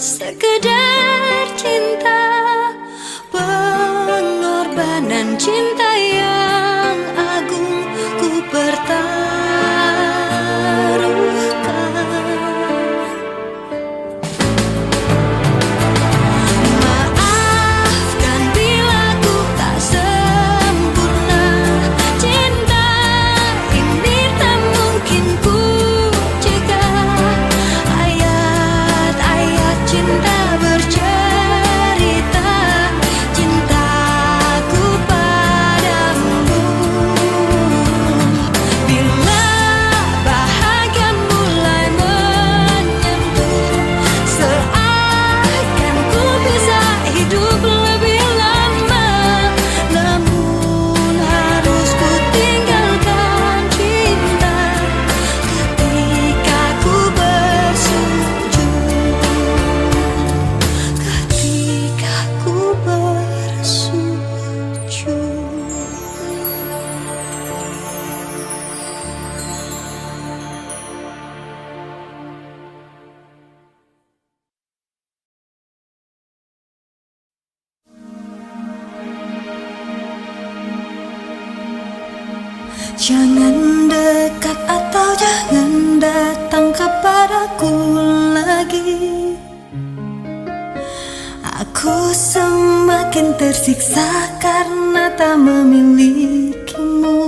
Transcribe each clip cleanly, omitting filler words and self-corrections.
Sekedar cinta, pengorbanan cinta yang agung ku pertaruhkan. Maafkan bila ku tak sempurna, cinta ini tak mungkin ku cegah. Ayat-ayat cinta bercerita cintaku padamu. Bila bahagia mulai menyentuh, seakan ku bisa hidup lebih lama. Namun harus ku tinggalkan cinta ketika ku bersujud. Ketika ku bersujud. Jangan dekat atau jangan datang kepadaku lagi. Aku semakin tersiksa karena tak memilikimu.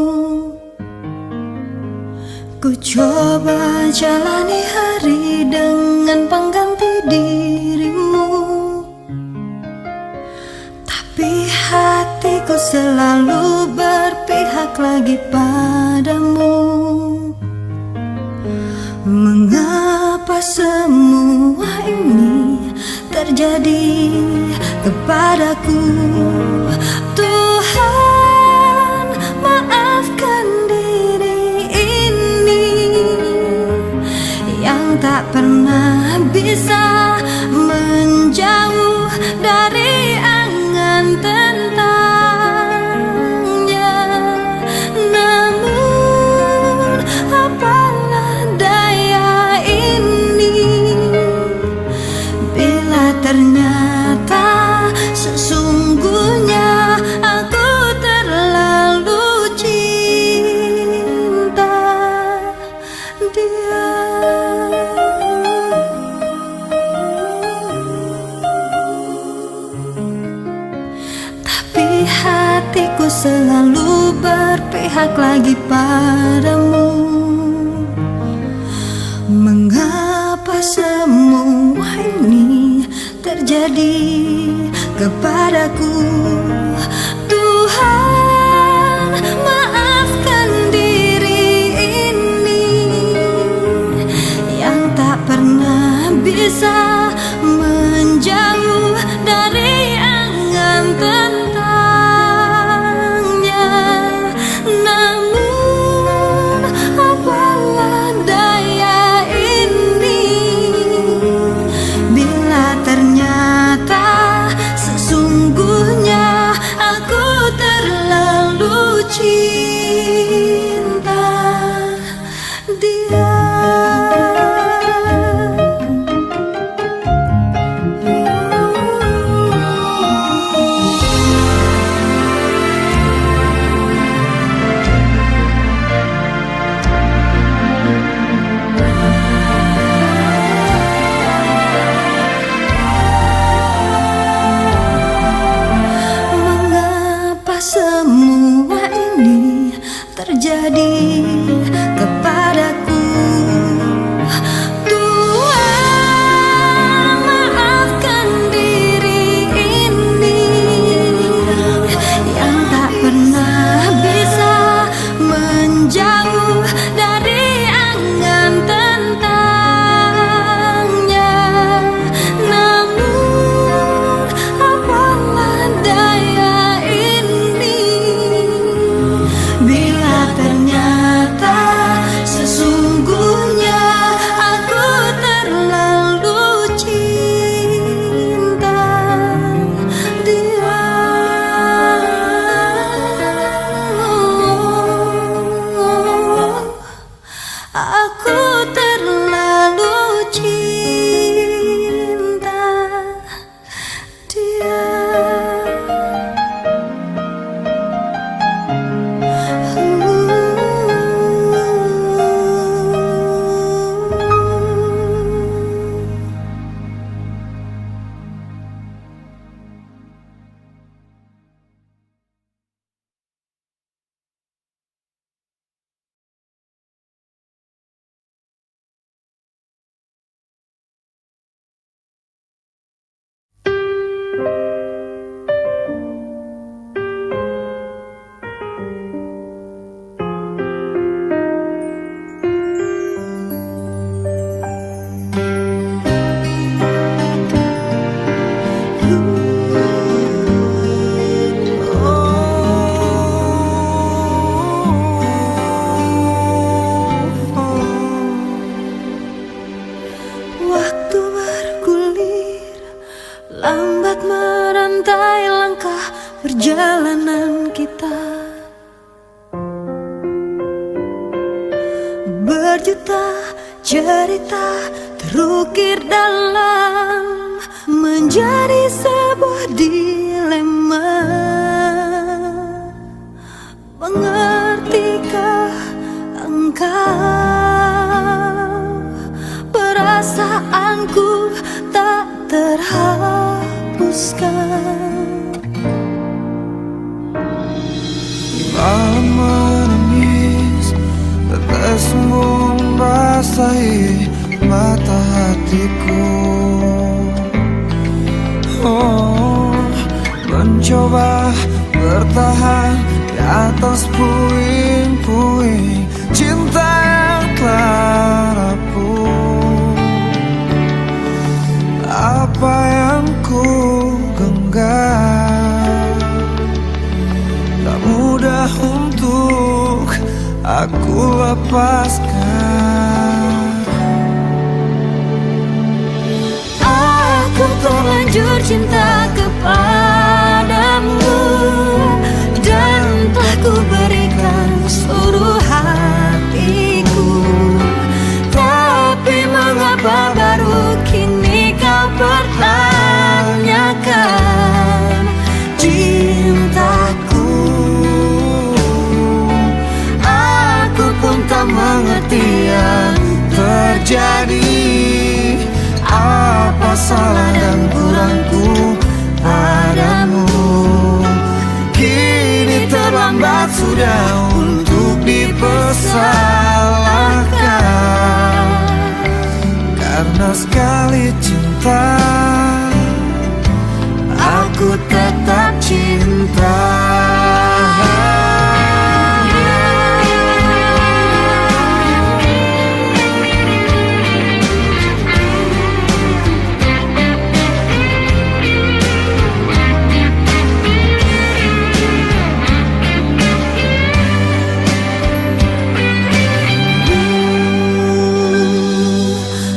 Ku coba jalani hari dengan pengganti dirimu, tapi hatiku selalu berpihak lagi padamu. Mengapa semua ini terjadi kepadaku? Tuhan, maafkan diri ini yang tak pernah bisa menjauh dari angan tentangnya. Namun apalah daya ini bila ternyata sesungguhnya aku terlalu cinta dia. Tapi hatiku selalu berpihak lagi padamu. Mengapa semua ini terjadi kepadaku? Tuhan, maafkan diri ini yang tak pernah bisa menjauh dari angan tentangnya. Namun apalah daya ini bila ternyata sesungguhnya buat merantai langkah perjalanan kita. Berjuta cerita terukir dalam menjadi sebuah dilema. Mengertikah engkau perasaanku tak terhapuskan? Malam menangis, tetes membasahi mata hatiku. Oh, mencoba bertahan di atas puing-puing cinta yang telah rapuh. Apa yang ku genggam tak mudah untuk aku lepaskan. Aku terlanjur cinta kepadamu dan telah ku berikan seluruh hatiku. Tapi mengapa baru kini kau pertanyakan cintaku? Aku pun tak mengerti yang terjadi. Apa salah dan kurangku padamu? Kini terlambat sudah untuk dipersalahkan. Karena sekali cinta, aku tetap cinta.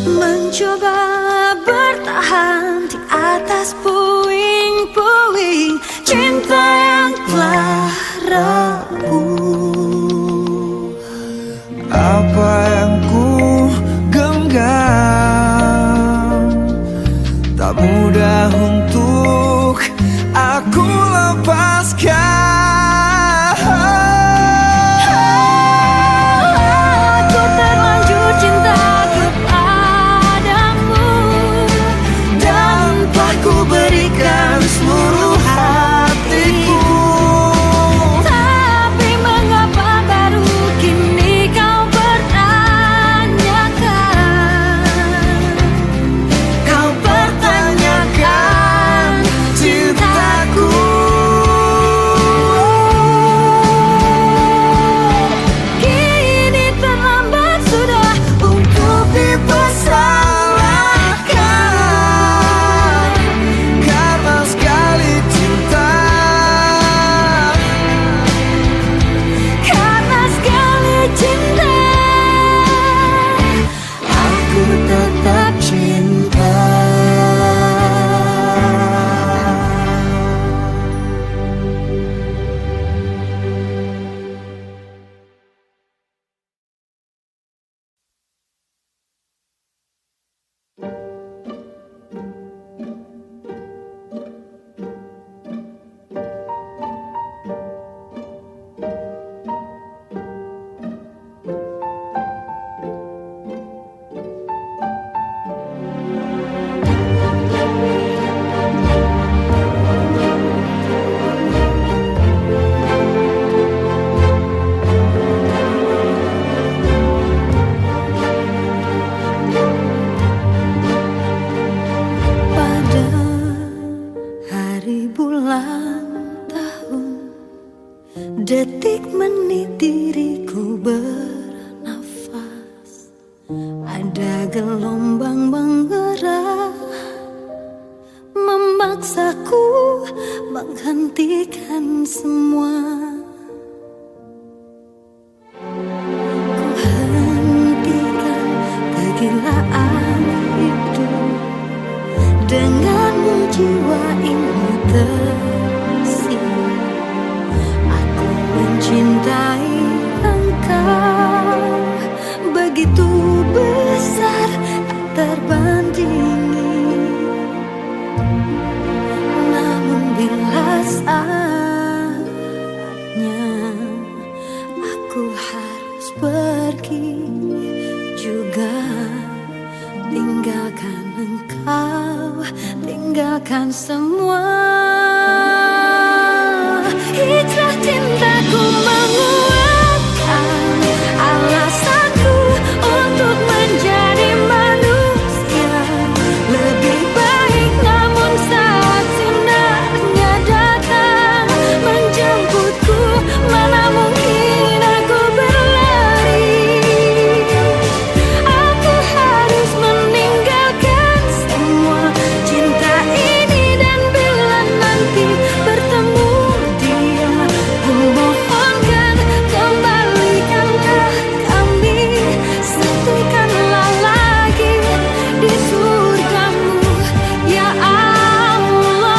Mencoba bertahan di atas puing-puing cinta yang telah rapuh. Apa yang ku genggam tak mudah untuk aku lepaskan. Aku terlanjur cinta kepadamu dan telah ku berikan seluruh hatiku. Tapi mengapa baru kini kau pertanyakan? Kau pertanyakan cintaku. Kini terlambat sudah untuk dipersalahkan. Karena sekali cinta, Karena sekali cinta, aku tetap cinta. Pada hari bulan tahun, detik menit diriku bernafas. Ada gelombang menggerak memaksaku menghentikan semua. Ku hentikan kegilaan hidup dengan denganmu jiwa ini tersier. Aku mencintai engkau begitu besar tak terbandingi. Namun bila saatnya aku harus pergi juga, tinggalkan engkau, tinggalkan semua. Hijrah cintaku menguatkan alasanku untuk menjadi manusia lebih baik. Namun saat sinarnya datang menjemputku, mana mungkin aku berlari. Aku harus meninggalkan semua cinta ini, dan bila nanti bertemu dia, kumohonkan kembalikanlah kami, satukanlah lagi di surgamu ya Allah.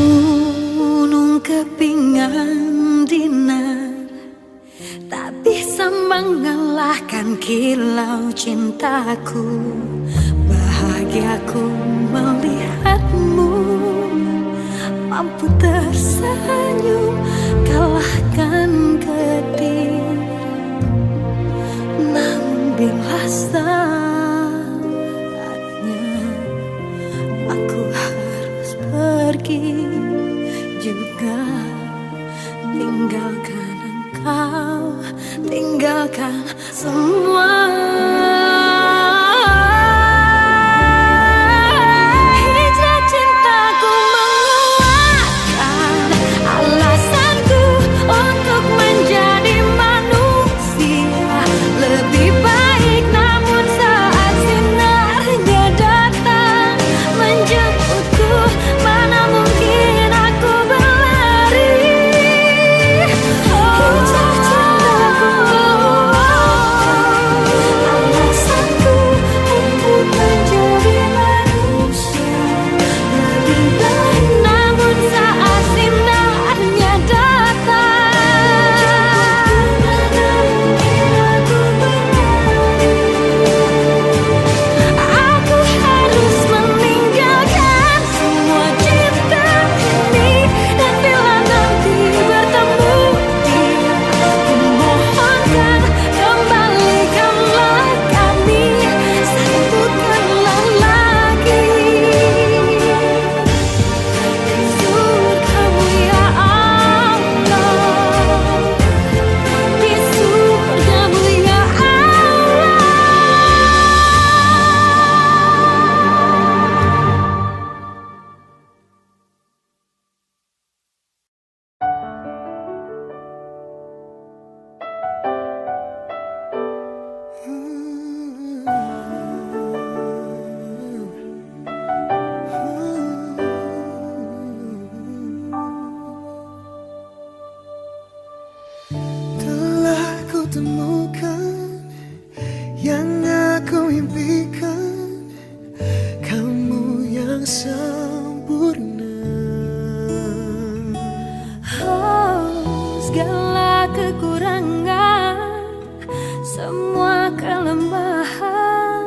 Segunung kepingan dinar tak bisa mengalahkan kilau cintaku. Bahagiaku melihatmu mampu tersenyum kalahkan getir. Namun bila saatnya aku harus pergi juga, tinggalkan engkau, tinggalkan semua. Hijrah cintaku menguatkan alasanku untuk menjadi manusia lebih baik. Namun saat sinarnya datang menjemputku, mana mungkin aku berlari. Hijrah cintaku alasanku untuk menjadi manusia lebih baik. Namun saat sinarnya datang, mana mungkin aku berlari. Aku harus meninggalkan semua cinta ini, dan bila nanti bertemu dia, kumohonkan kembalikanlah kami, satukanlah lagi di surgamu ya Allah, di surgamu ya Allah. Telah ku temukan yang aku impikan, kamu yang sempurna. Oh, segala kekurangan, semua kelemahan,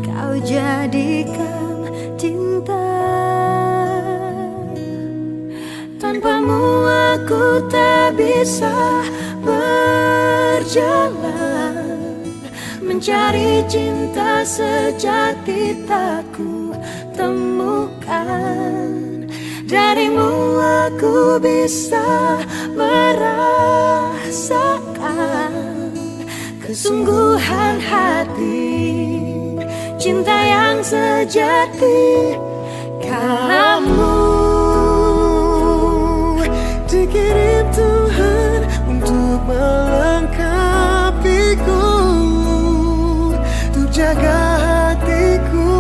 kau jadikan cinta. Tanpamu aku tak bisa berjalan, mencari cinta sejati tak ku temukan. Darimu aku bisa merasakan kesungguhan hati, cinta yang sejati. Kamu dikirim Tuhan untuk melengkapiku, untuk jaga hatiku.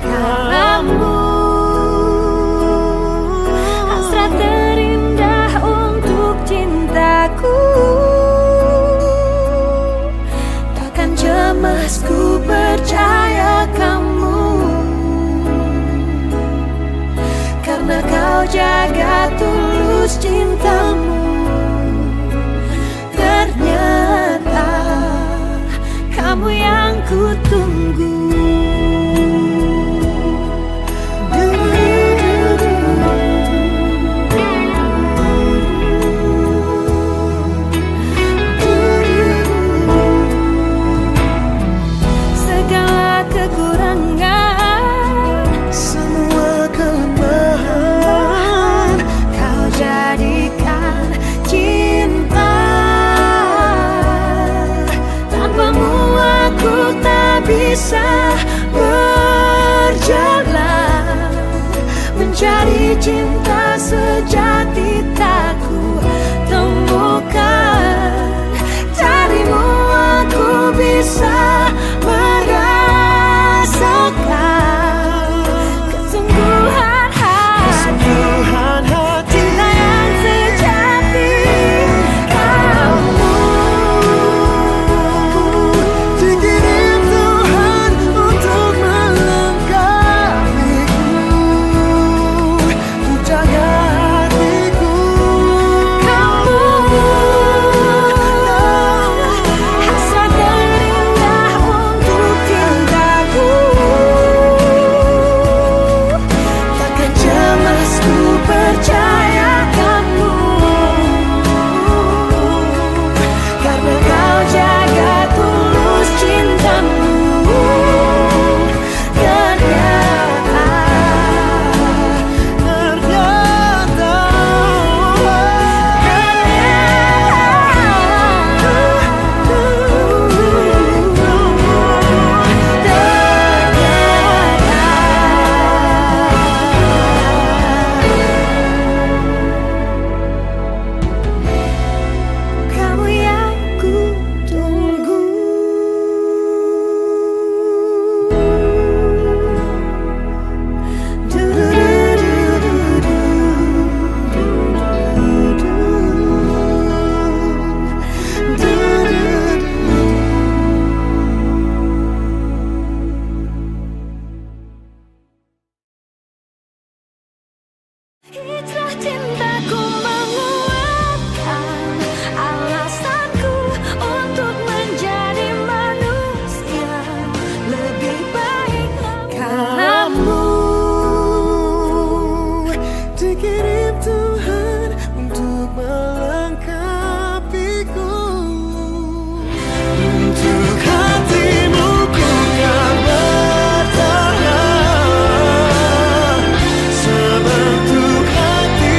Kamu hasrat terindah untuk cintaku. Takkan cemas, ku percaya kamu, karena kau jaga tulus cintamu. Ternyata kamu yang ku tunggu. Segala kekurangan, Semua kelemahan kau jadikan cinta. Tanpamu aku tak bisa berjalan, mencari cinta sejati tak ku temukan. Darimu aku bisa merasakan kesungguhan Tuhan hati. cinta yang sejati. Kamu Dikirim Tuhan untuk melengkapiku, untuk jaga hatiku. Kamu hasrat terindah untuk cintaku. Takkan cemas, ku Percaya kamu, karena kau jaga tulus cintamu. Ternyata kamu yang ku tunggu. Hijrah cintaku menguatkan alasanku untuk menjadi manusia lebih baik. Kamu dikirim Tuhan untuk melengkapiku, untuk hatimu ku kan bertahan, sebentuk hati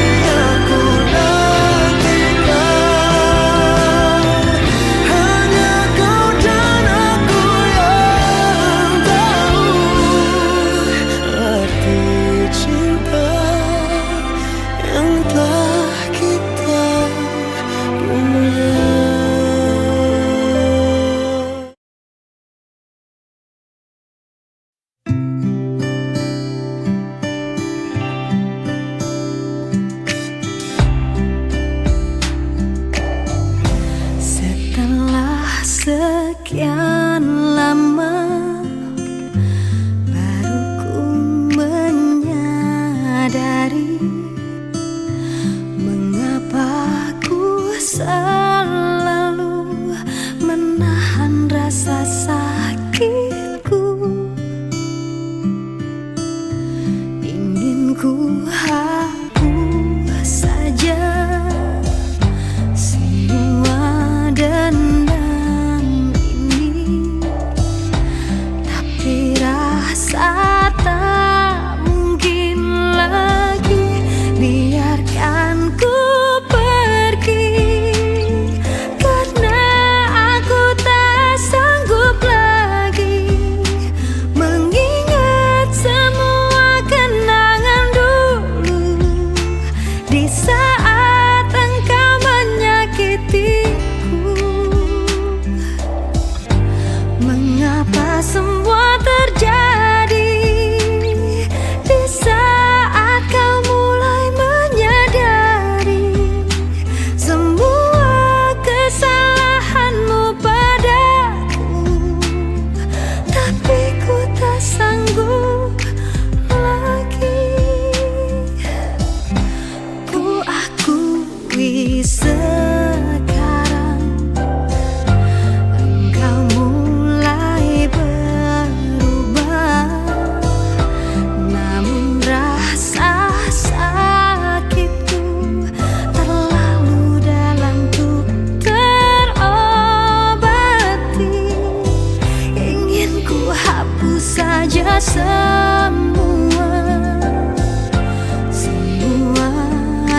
semua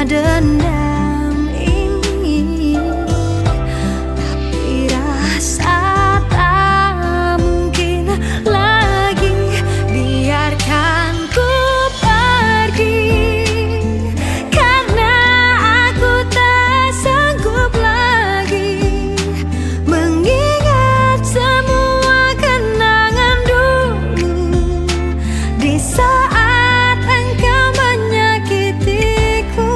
dendam ini, tapi rasa tak mungkin lagi biarkan ku pergi, karena aku tak sanggup lagi mengingat semua kenangan dulu di saat engkau menyakitiku.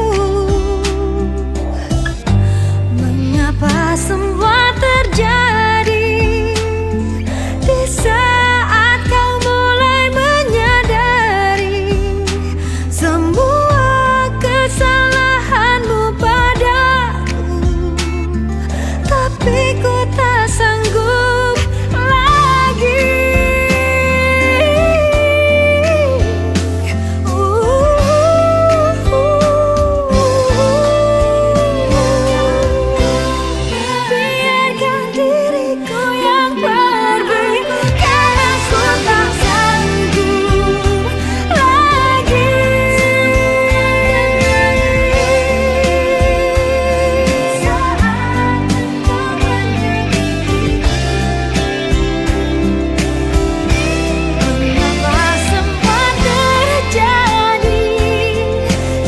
Mengapa semua terjadi di saat kau mulai menyadari semua kesalahanmu padaku, tapi ku tak sanggup lagi. Biarkan diriku yang pergi, karena ku tak sanggup lagi. Saat kau menyakitiku, mengapa semua terjadi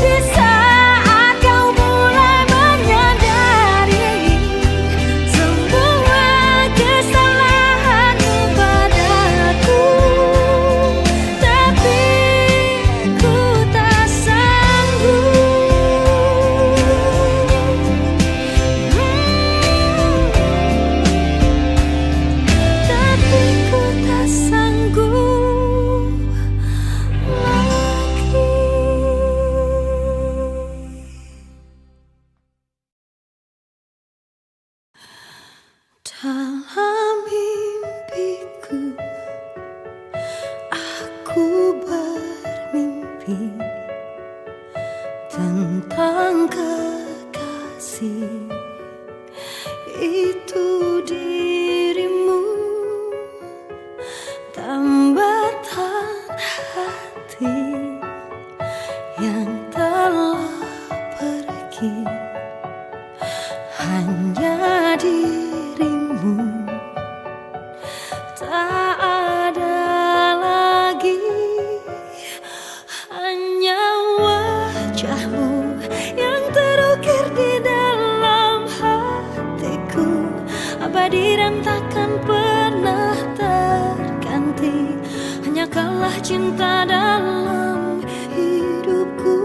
di saat kau mulai menyadari semua kesalahanmu padaku, tapi ku tak sanggup. Tapi ku tak sanggup lagi. Dalam mimpiku, aku bermimpi tentang kekasih, itu dirimu, tambatan hati yang telah pergi. Hanya dirimu, tak ada lagi, hanya wajahmu yang terukir di dalam hatiku, abadi dan takkan pernah terganti. Hanya kaulah cinta dalam hidupku,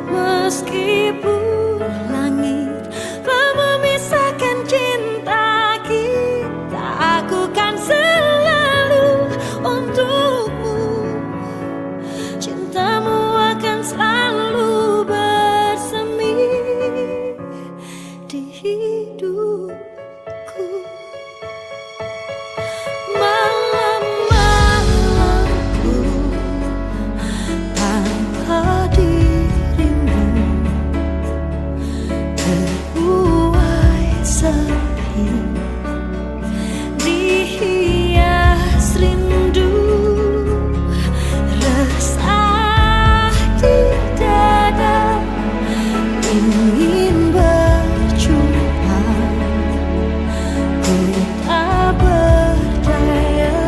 meskipun langit telah memisahkan cinta kita, aku kan selalu untukmu. Cintamu akan selalu bersemi di hidupku. Malam-malamku tanpa dirimu terbuai sepi, dihias rindu, resah di dada, ingin berjumpa, ku tak berdaya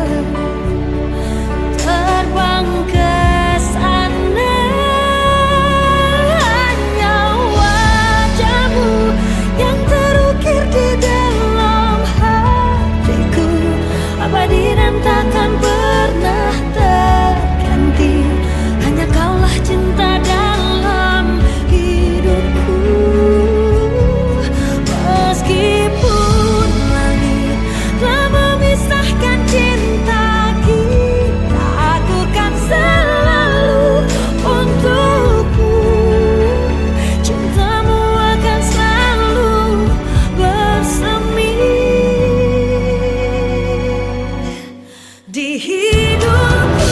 terbang ke sana. Hanya wajahmu yang terukir di dalam hatiku, abadi dan takkan pernah terganti. Hanya kaulah cinta dalam hidupku, meskipun langit telah memisahkan cinta kita, aku kan selalu untukmu. Cintamu akan selalu bersemi di hidupku.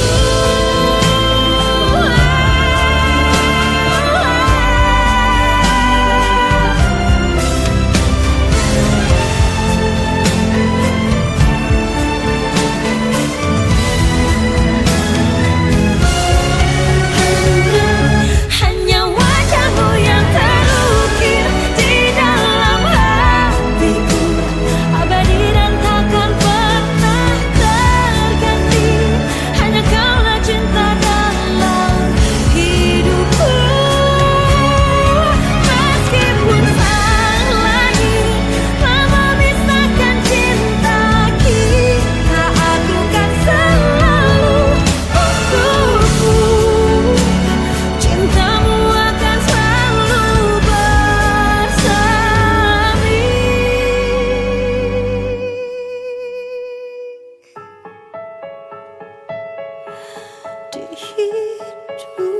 di hidupku.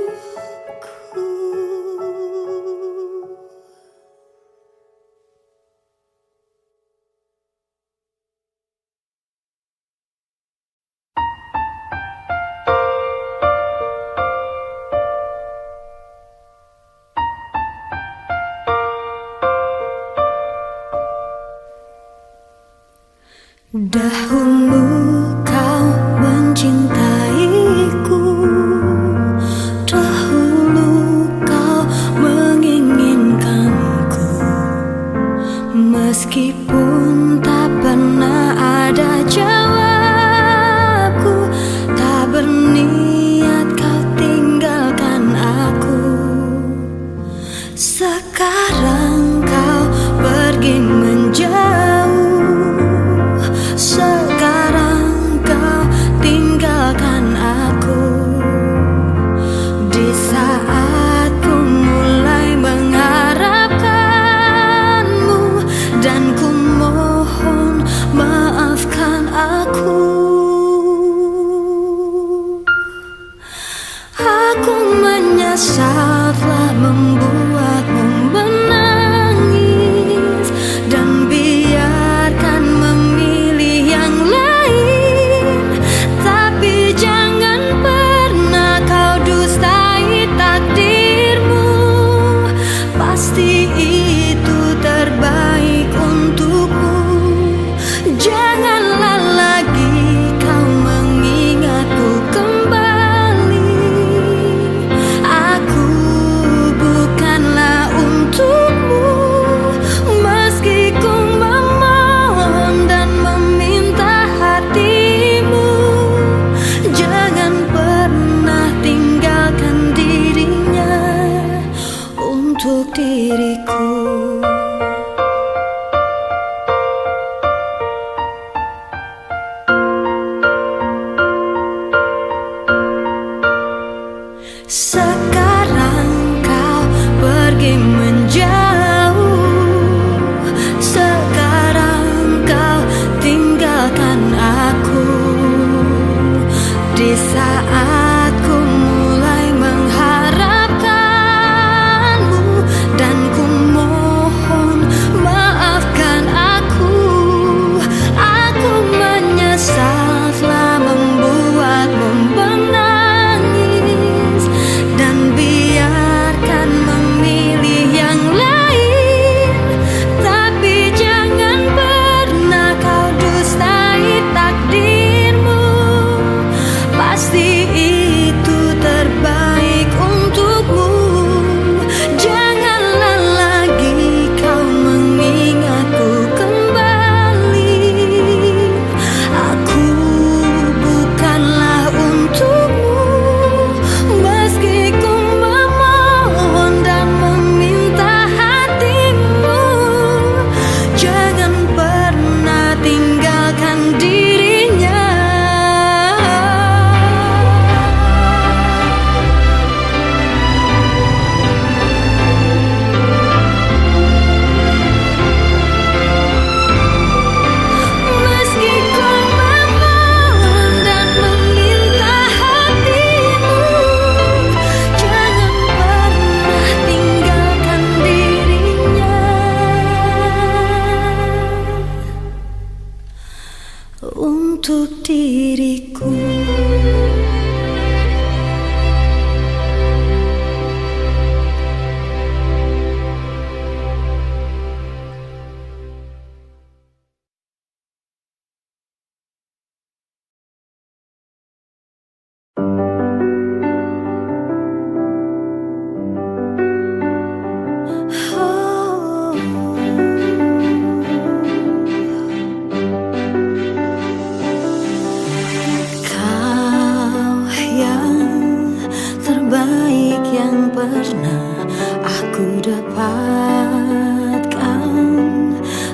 Dahulu kau mencintaiku, dahulu kau menginginkanku, meskipun tak pernah ada jawabku, tak berniat kau tinggalkan aku. Sekarang kau pergi menjauh, sekarang kau tinggalkan aku. Di saat ku mulai mengharapkanmu, dan ku mohon maafkan aku. Aku menyesal telah membuatmu menangis, dan biarkan memilih yang lain. Tapi jangan pernah kau dustai takdirmu, pasti itu terbaik untukmu. Janganlah lagi kau mengingatku kembali. Aku bukanlah untukmu, meski ku memohon dan meminta hatimu. Jangan pernah tinggalkan dirinya untuk diriku. Sekarang kau pergi menjauh, sekarang kau tinggalkan aku. Di saat ku mulai mengharapkanmu, dan ku mohon maafkan aku. Aku menyesal telah membuatmu menangis, dan biarkan memilih yang lain. Tapi jangan pernah kau dustai takdirmu, pasti itu terbaik untukmu. Janganlah lagi kau mengingatku kembali. Aku bukanlah untukmu, meski ku memohon dan meminta hatimu. Jangan pernah tinggalkan dirinya. Meski ku memohon dan meminta hatimu, jangan pernah tinggalkan dirinya untuk diriku. Oh. Kau yang terbaik yang pernah aku dapatkan,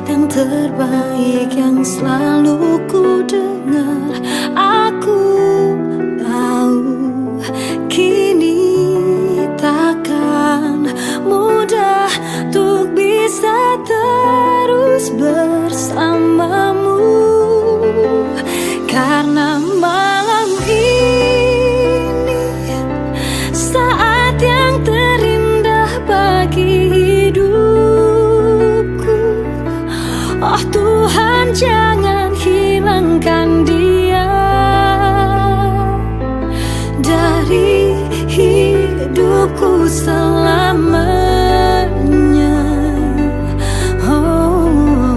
yang terbaik yang selalu ku dengar. Aku tahu kini takkan mudah untuk bisa terus bersamamu, karena malam ini selamanya. Oh,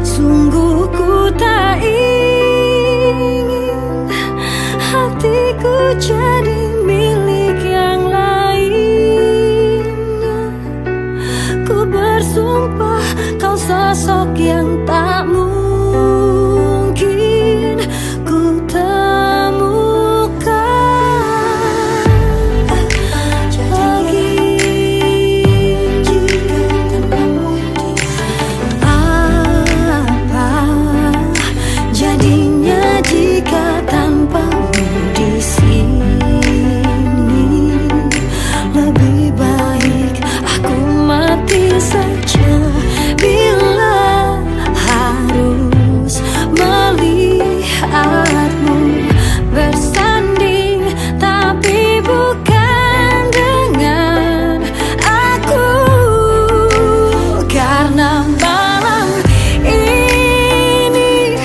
sungguh ku tak ingin hatiku jadi milik yang lainnya. Ku bersumpah kau sosok yang tak mungkin ku temukan lagi. Apa jadinya jika tanpamu di sini? Lebih baik aku mati saja bila harus melihatmu bersanding, tapi bukan dengan aku. Karena malam ini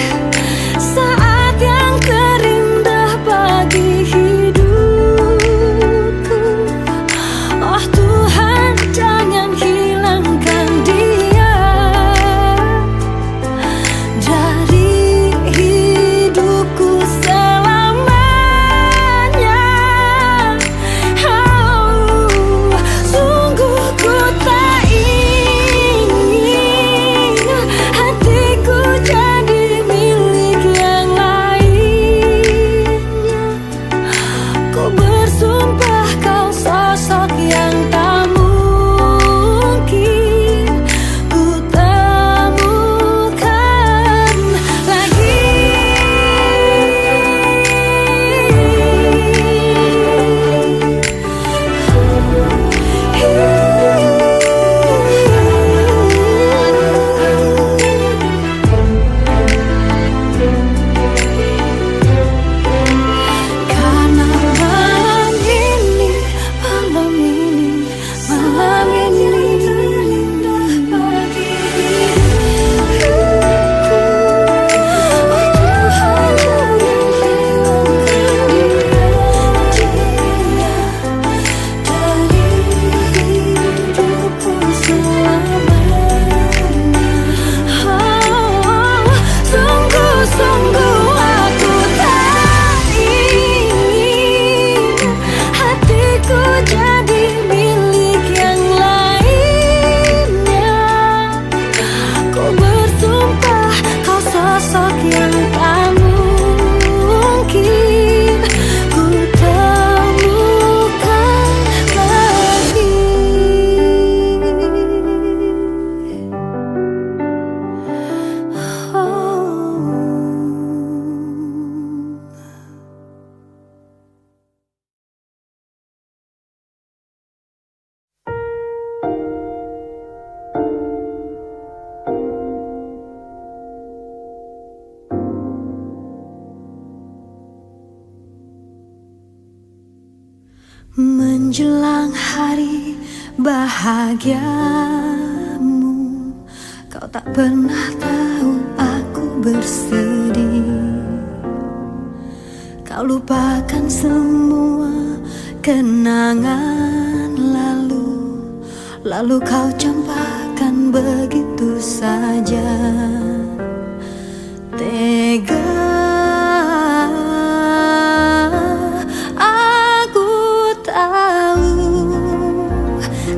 saat yang terindah bagi hidupku. Oh Tuhan, jangan hilangkan dia dari hidupku selamanya. Oh, sungguh ku tak ingin hatiku jadi milik yang lainnya. Ku bersumpah kau sosok yang tak mungkin ku temukan lagi. Karena malam ini, malam ini, malam ini terindah bagi hidupku. Oh Tuhan, jangan hilangkan dia dari hidupku selamanya. Oh, sungguh-sungguh aku tak ingin hatiku jadi milik yang lainnya. Ku bersumpah kau sosok yang tak mungkin ku temukan lagi. Menjelang hari bahagiamu, kau tak pernah tahu aku bersedih. Kau lupakan semua kenangan lalu kau campakkan begitu saja. Tega aku tahu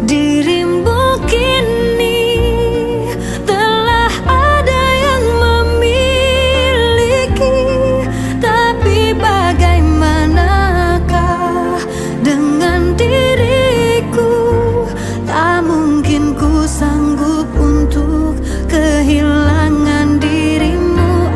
dirimu kini telah ada yang memiliki. Tapi bagaimanakah dengan diriku? Tak mungkin ku sanggup untuk kehilangan dirimu.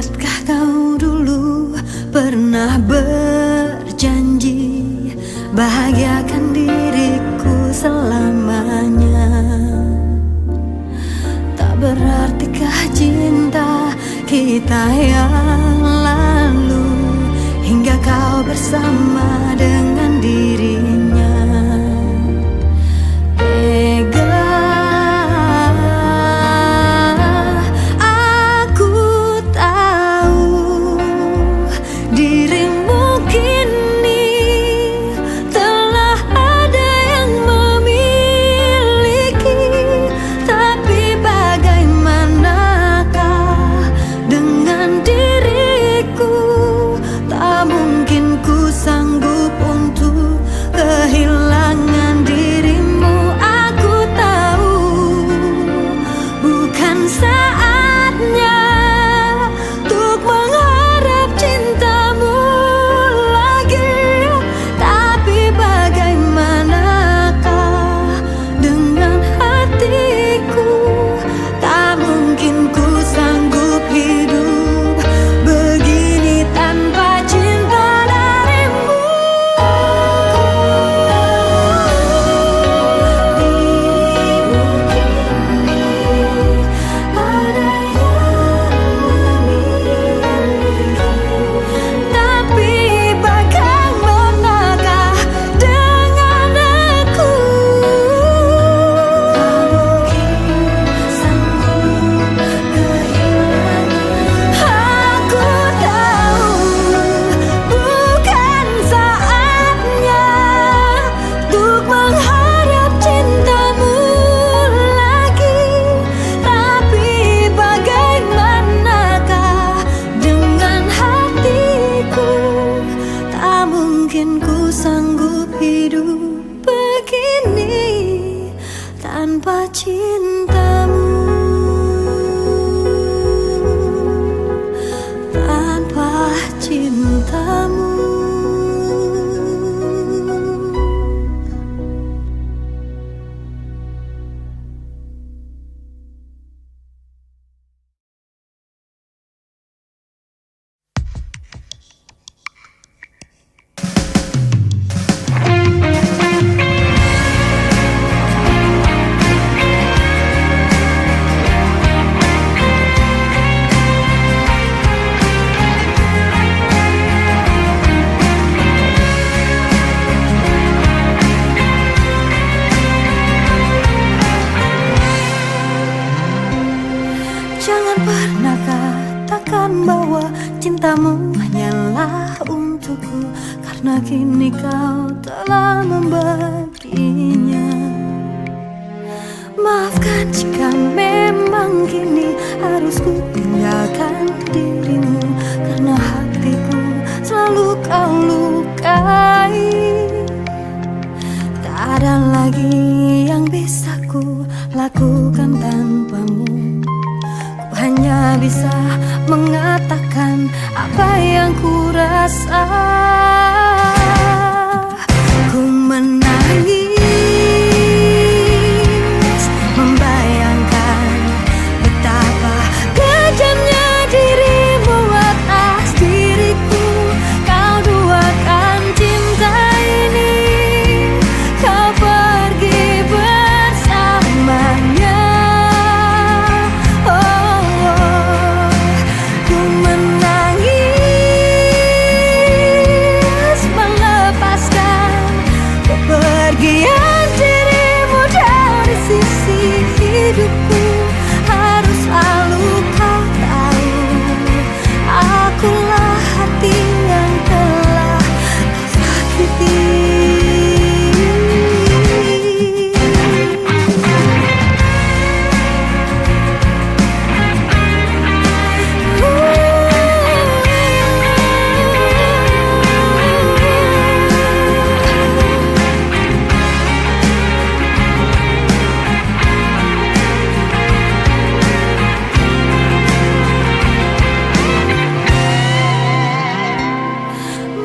Ingatkah kau dulu pernah berjanji bahagiakan diriku selamanya? Tak berartikah cinta kita yang lalu hingga kau bersama dengan dirinya? Tega aku tahu dirimu kini telah ada yang memiliki, tapi bagaimanakah dengan diriku? Tak mungkin ku sanggup untuk kehilangan dirimu. Aku tahu bukan saatnya untuk mengharap cintamu lagi, tapi bagaimanakah dengan hatiku? Tak mungkin ku sanggup hidup begini tanpa cinta darimu. Tapi bagaimanakah dengan aku? Tak mungkin sanggup kehilangan. Aku tahu bukan saatnya untuk mengharap cintamu lagi, tapi bagaimanakah dengan hatiku? Tak mungkin ku sanggup hidup begini tanpa cintamu, tanpa cintamu. Jangan pernah katakan bahwa cintamu hanyalah untukku, karena kini kau telah membaginya. Maafkan jika memang kini harus ku tinggalkan dirimu, karena hatiku selalu kau lukai. Tak ada lagi yang bisa ku lakukan tanpamu. Hanya bisa mengatakan apa yang ku rasa. Ku menangis membayangkan betapa kejamnya dirimu atas diriku. Kau duakan cinta ini, kau pergi bersamanya. Ku menangis melepaskan kepergian dirimu dari sisi hidupku. Harus selalu kau tahu, akulah hati yang telah tersakiti.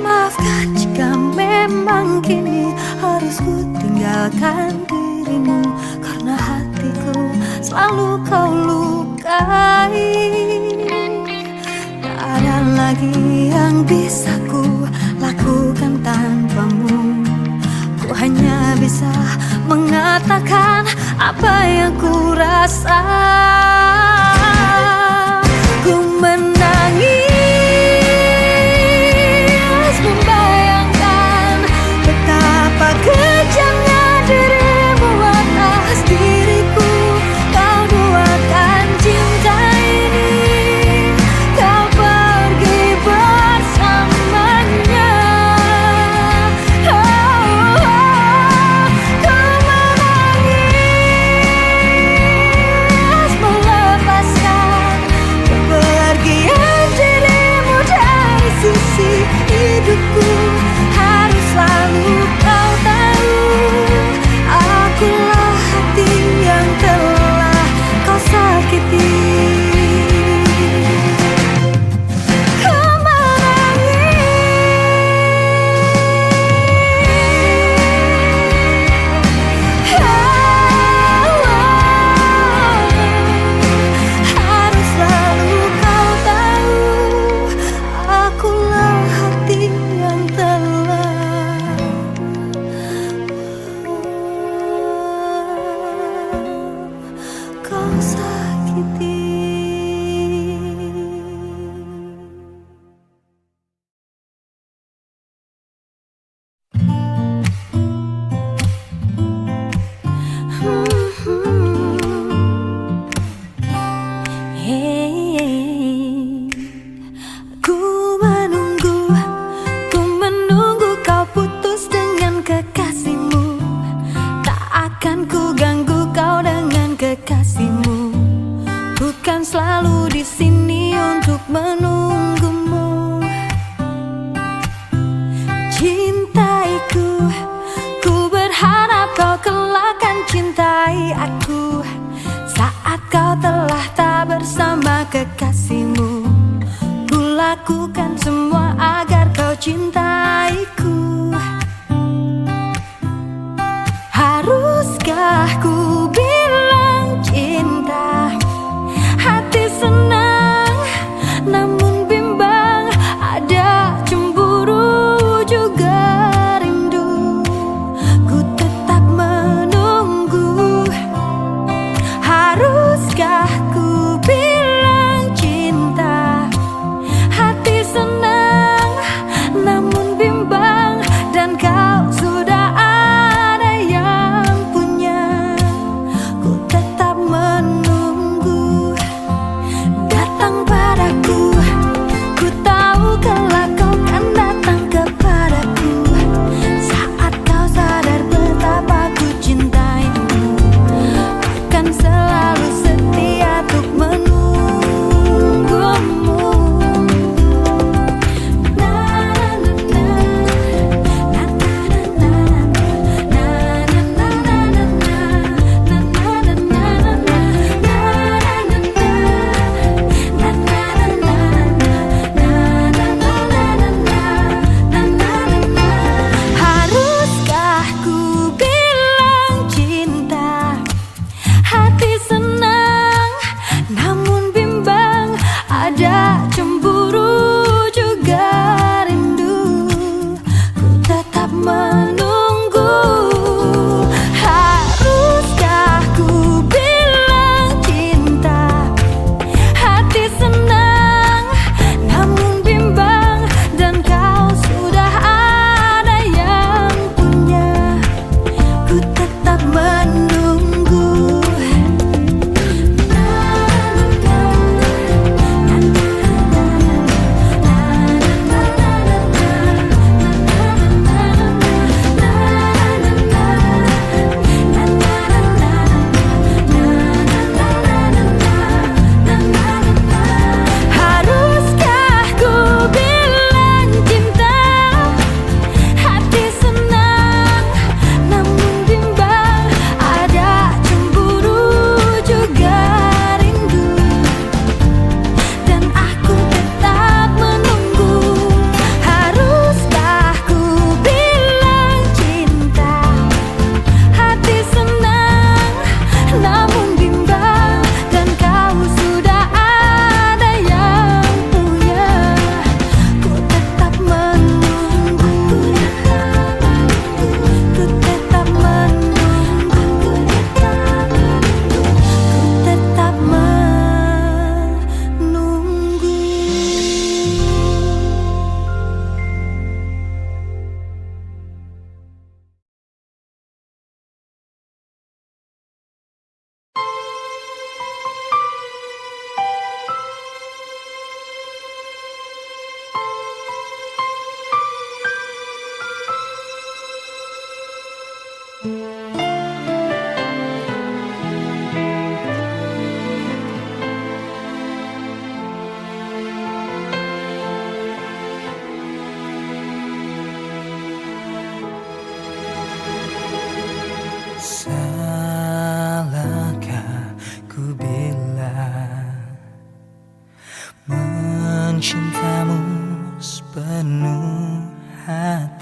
Maafkan jika memang kini harus ku tinggalkan dirimu, karena hatiku selalu kau lukai. lagi yang bisa ku lakukan tanpamu. Ku hanya bisa mengatakan apa yang ku rasa. Ku menangis membayangkan betapa kejamnya dirimu atas diriku. Kau duakan cinta ini, kau pergi bersamanya. Ku menangis melepaskan kepergian dirimu dari sisi hidupku. Harus selalu kau tahu, akulah hati yang telah kau sakiti. Ku harus selalu kau tahu, akulah hati yang telah kau sakiti. Ku menunggu kau putus dengan kekasihmu. Tak akan ku ganggu kau dengan kekasihmu. Bukan selalu di sini untuk menunggumu. Cintaiku, ku berharap kau kelak akan cintai aku. Saat kau telah tak bersama kekasihmu, ku lakukan semua agar kau cintaiku. Haruskah ku bilang cinta? Hati senang, namun bimbang. Ada cemburu juga rindu. Ku tetap menunggu. Haruskah ku bilang cinta? Hati senang,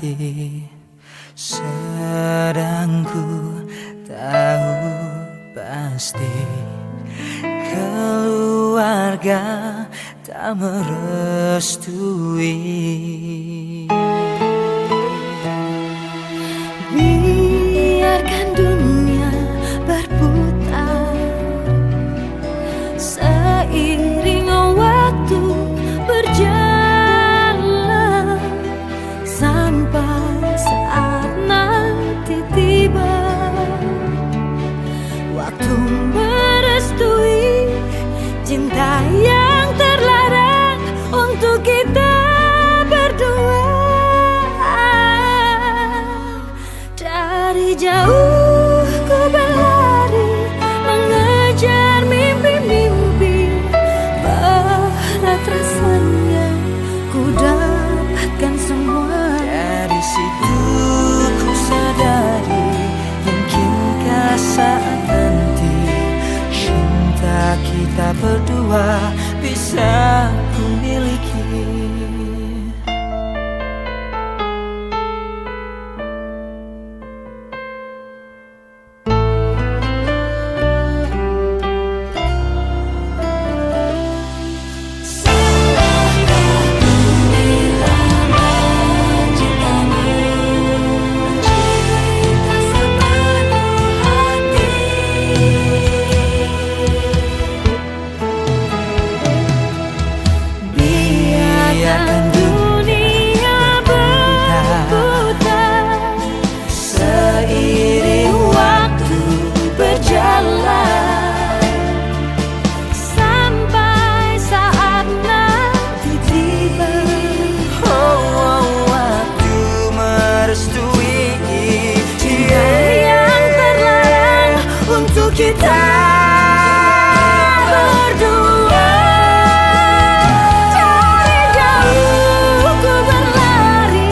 hati, sedang ku tahu pasti keluarga tak merestui. Biarkan dunia berputar seiring waktu berjalan, sampai saat nanti tiba waktu merestui cinta yang terlarang untuk kita berdua. Dari jauh ku berlari mengejar mimpi-mimpi, berat rasanya ku dapatkan semua. Dari situ ku sadari, mungkinkah saat nanti cinta kita berdua bisa ku miliki. Biarkan dunia berputar seiring waktu berjalan, Sampai saat nanti tiba waktu merestui cinta yang terlarang untuk kita berdua. Dari jauh ku berlari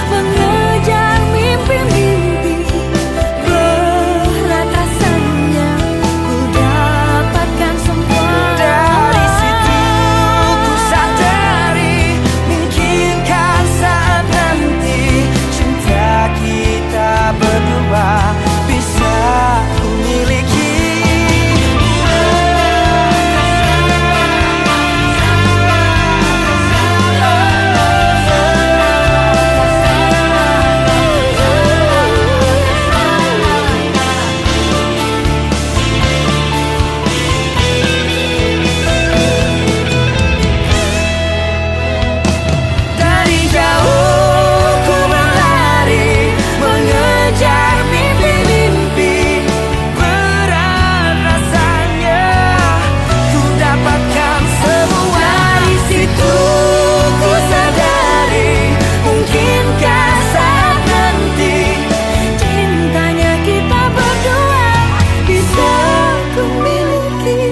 mengejar mimpi-mimpi, berat rasanya ku dapatkan semua. Dari situ ku sadari, mungkinkah saat nanti cinta kita berdua bisa ku miliki. Dari jauh ku berlari mengejar mimpi-mimpi, berat rasanya ku dapatkan semua. Dari situ ku sadari, mungkinkah saat nanti Cintanya kita berdua bisa ku miliki.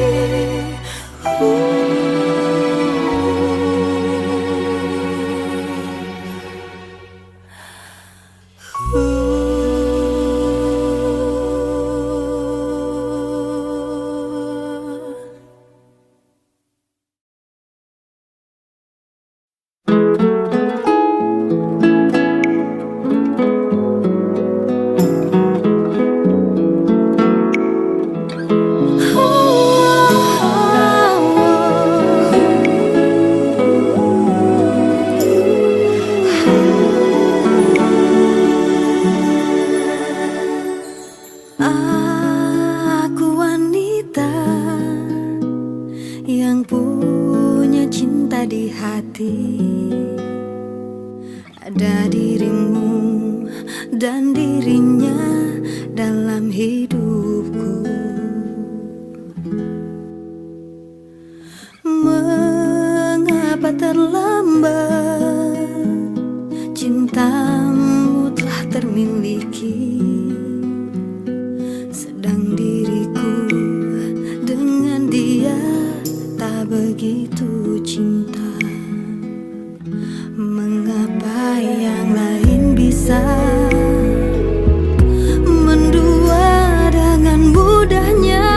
Aku wanita yang punya cinta di hati. Ada dirimu dan dirinya dalam hidupku. Mengapa terlambat cintamu telah termiliki, sedang diriku dengan dia tak begitu cinta. Mengapa yang lain bisa mendua dengan mudahnya,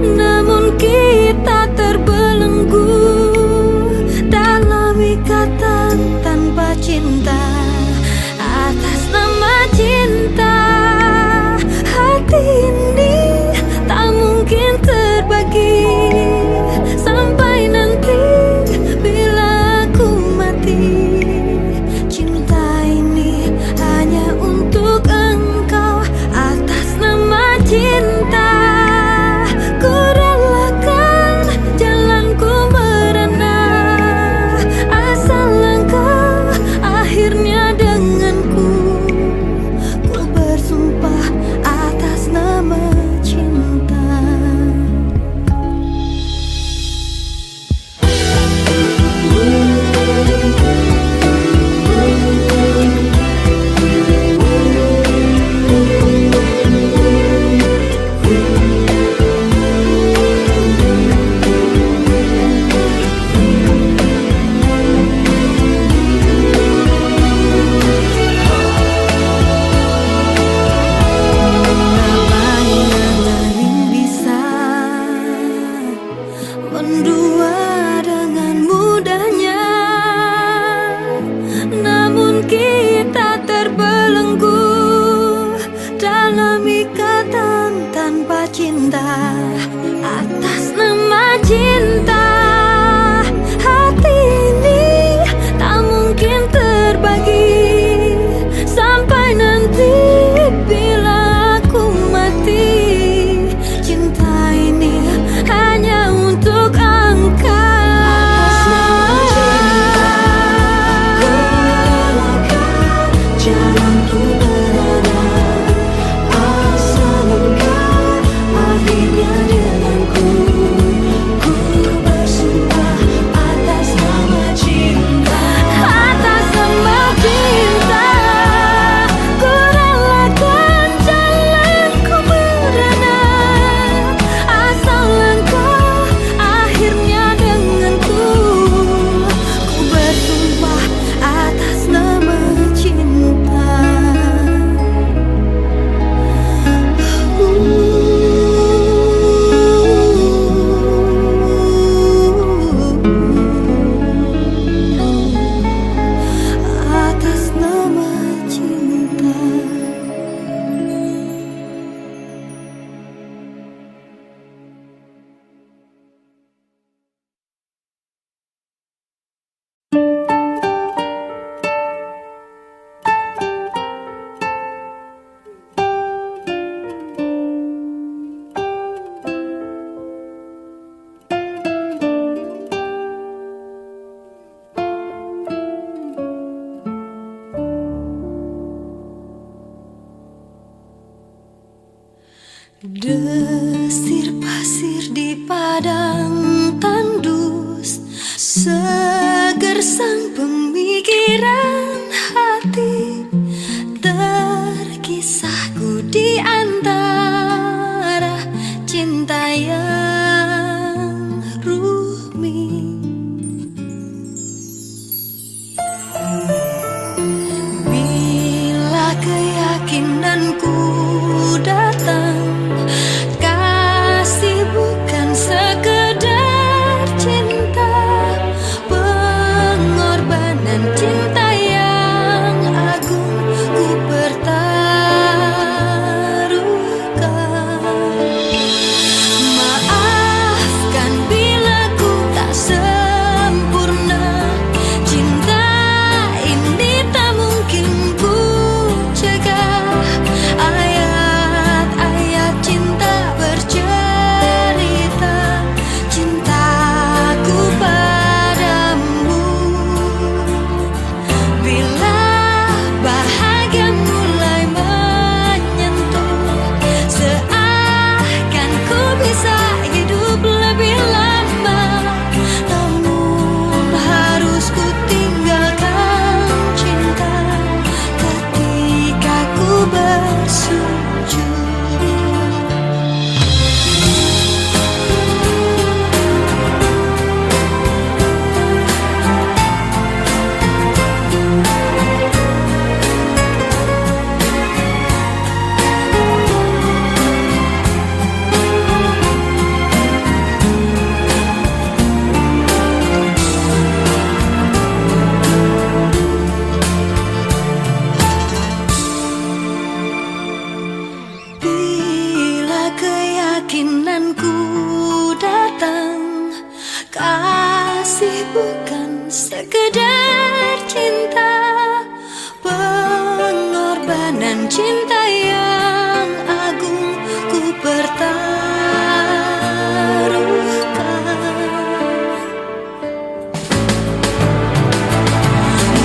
namun kita terbelenggu dalam ikatan tanpa cinta. mendua dengan mudahnya, namun kita terbelenggu dalam ikatan tanpa cinta. Atas nama cinta, hati ini tak mungkin terbagi sampai nanti bila aku mati. Cinta ini hanya untuk engkau. Jalanku berada, asal engkau akhirnya denganku. Ku bersumpah atas nama cinta, Atas nama cinta, ku relakan jalanku merana, asal engkau akhirnya denganku. Ku bersumpah atas nama cinta. Atas nama cinta. Desir pasir di padang tandus, segersang pemikiran hati, terkisahku di antara cinta yang rumit. Bila keyakinanku datang, kasih bukan sekedar cinta, pengorbanan cinta yang agung ku pertaruhkan. Maafkan bila ku tak sempurna, cinta ini tak mungkin ku cegah. Ayat-ayat cinta bercerita cintaku padamu. Bila bahagia mulai menyentuh, seakan ku bisa hidup lebih lama, namun harus ku tinggalkan cinta ketika ku bersujud. Bila keyakinanku datang, kasih bukan sekedar cinta, pengorbanan cinta yang agung ku pertaruhkan.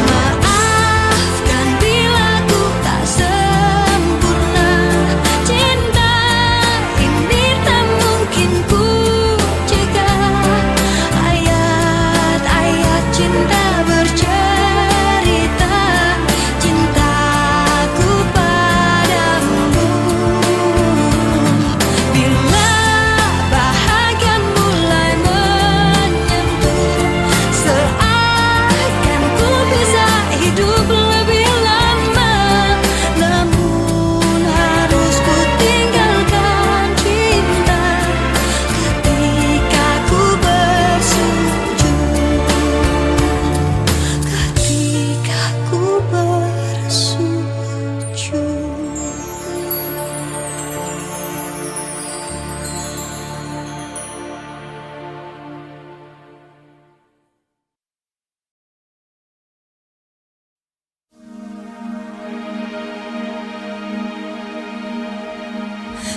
Maafkan bila ku tak sempurna, cinta ini tak mungkin ku cegah. Ayat-ayat cinta bercerita cintaku padamu.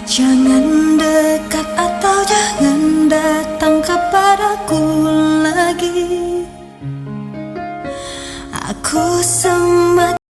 Jangan dekat atau jangan datang kepadaku.